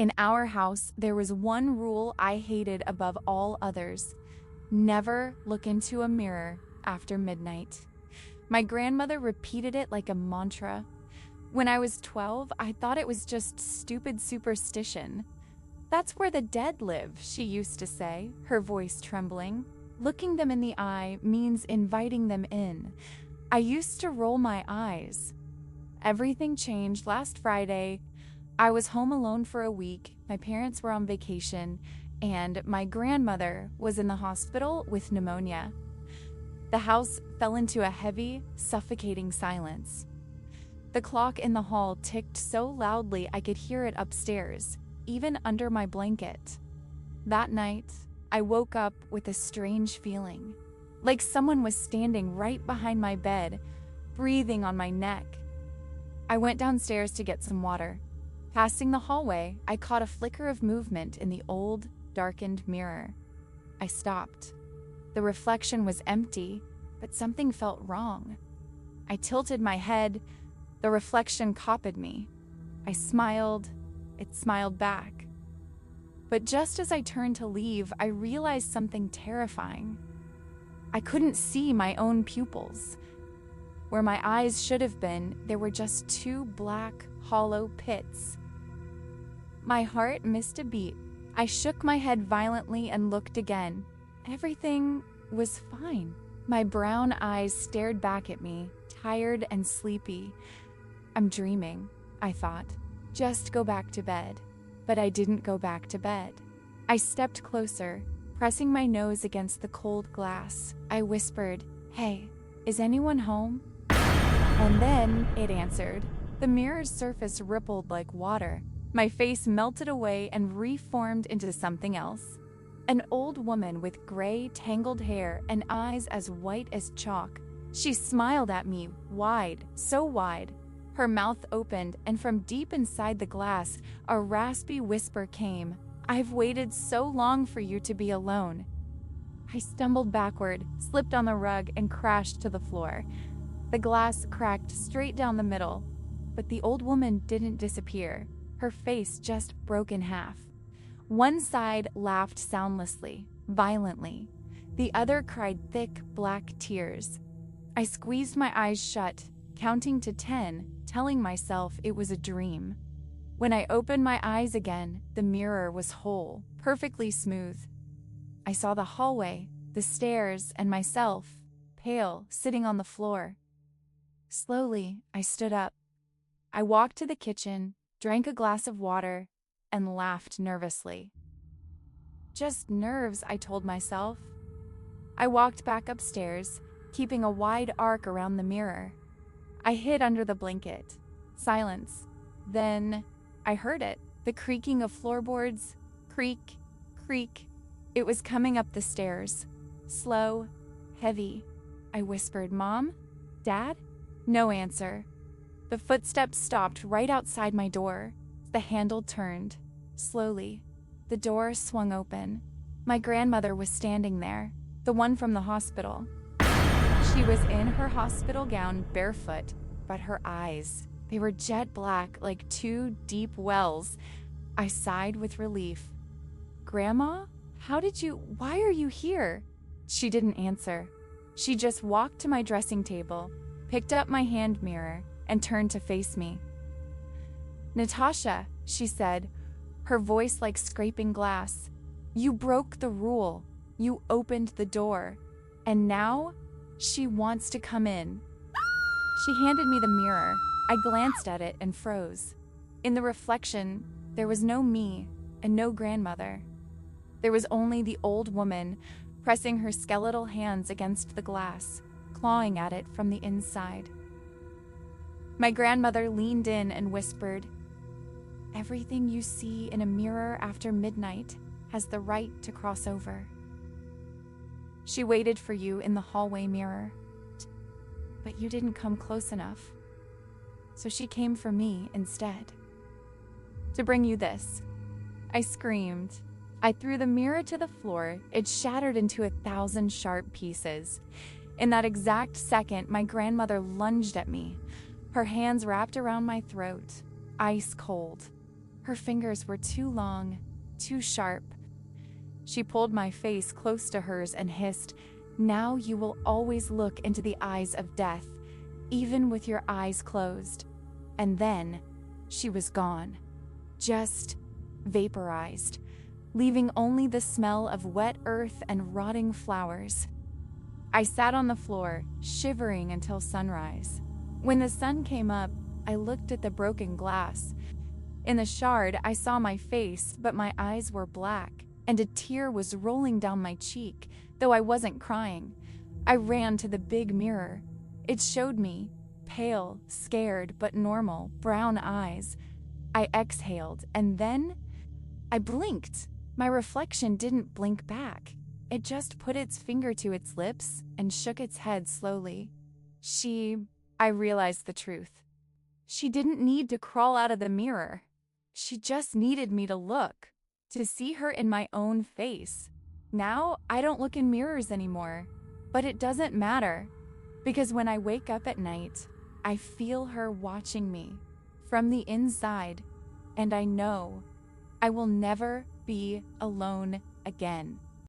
In our house, there was one rule I hated above all others: never look into a mirror after midnight. My grandmother repeated it like a mantra. When I was 12, I thought it was just stupid superstition. "That's where the dead live," she used to say, her voice trembling. "Looking them in the eye means inviting them in." I used to roll my eyes. Everything changed last Friday. I was home alone for a week, my parents were on vacation, and my grandmother was in the hospital with pneumonia. The house fell into a heavy, suffocating silence. The clock in the hall ticked so loudly I could hear it upstairs, even under my blanket. That night, I woke up with a strange feeling, like someone was standing right behind my bed, breathing on my neck. I went downstairs to get some water. Passing the hallway, I caught a flicker of movement in the old, darkened mirror. I stopped. The reflection was empty, but something felt wrong. I tilted my head. The reflection copied me. I smiled. It smiled back. But just as I turned to leave, I realized something terrifying. I couldn't see my own pupils. Where my eyes should have been, there were just two black, hollow pits. My heart missed a beat. I shook my head violently and looked again. Everything was fine. My brown eyes stared back at me, tired and sleepy. "I'm dreaming," I thought. "Just go back to bed." But I didn't go back to bed. I stepped closer, pressing my nose against the cold glass. I whispered, "Hey, is anyone home?" And then it answered. The mirror's surface rippled like water. My face melted away and reformed into something else. An old woman with gray, tangled hair and eyes as white as chalk. She smiled at me, wide, so wide. Her mouth opened, and from deep inside the glass, a raspy whisper came. "I've waited so long for you to be alone." I stumbled backward, slipped on the rug, and crashed to the floor. The glass cracked straight down the middle, but the old woman didn't disappear. Her face just broke in half. One side laughed soundlessly, violently. The other cried thick, black tears. I squeezed my eyes shut, counting to 10, telling myself it was a dream. When I opened my eyes again, the mirror was whole, perfectly smooth. I saw the hallway, the stairs, and myself, pale, sitting on the floor. Slowly, I stood up. I walked to the kitchen, drank a glass of water, and laughed nervously. Just nerves, I told myself. I walked back upstairs, keeping a wide arc around the mirror. I hid under the blanket. Silence. Then I heard it, the creaking of floorboards. Creak, creak. It was coming up the stairs. Slow, heavy. I whispered, "Mom? Dad?" No answer. The footsteps stopped right outside my door. The handle turned. Slowly, the door swung open. My grandmother was standing there, the one from the hospital. She was in her hospital gown, barefoot, but her eyes, they were jet black like two deep wells. I sighed with relief. "Grandma, why are you here?" She didn't answer. She just walked to my dressing table, picked up my hand mirror, and turned to face me. "Natasha," she said, her voice like scraping glass, "you broke the rule. You opened the door. And now, she wants to come in." She handed me the mirror. I glanced at it and froze. In the reflection, there was no me and no grandmother. There was only the old woman, pressing her skeletal hands against the glass, clawing at it from the inside. My grandmother leaned in and whispered, "Everything you see in a mirror after midnight has the right to cross over. She waited for you in the hallway mirror, but you didn't come close enough. So she came for me instead. To bring you this." I screamed. I threw the mirror to the floor. It shattered into 1,000 sharp pieces. In that exact second, my grandmother lunged at me, her hands wrapped around my throat, ice cold. Her fingers were too long, too sharp. She pulled my face close to hers and hissed, "Now you will always look into the eyes of death, even with your eyes closed." And then she was gone, just vaporized, leaving only the smell of wet earth and rotting flowers. I sat on the floor, shivering until sunrise. When the sun came up, I looked at the broken glass. In the shard, I saw my face, but my eyes were black, and a tear was rolling down my cheek, though I wasn't crying. I ran to the big mirror. It showed me, pale, scared, but normal, brown eyes. I exhaled, and then I blinked. My reflection didn't blink back. It just put its finger to its lips and shook its head slowly. I realized the truth. She didn't need to crawl out of the mirror. She just needed me to look, to see her in my own face. Now, I don't look in mirrors anymore, but it doesn't matter, because when I wake up at night, I feel her watching me from the inside, and I know I will never be alone again.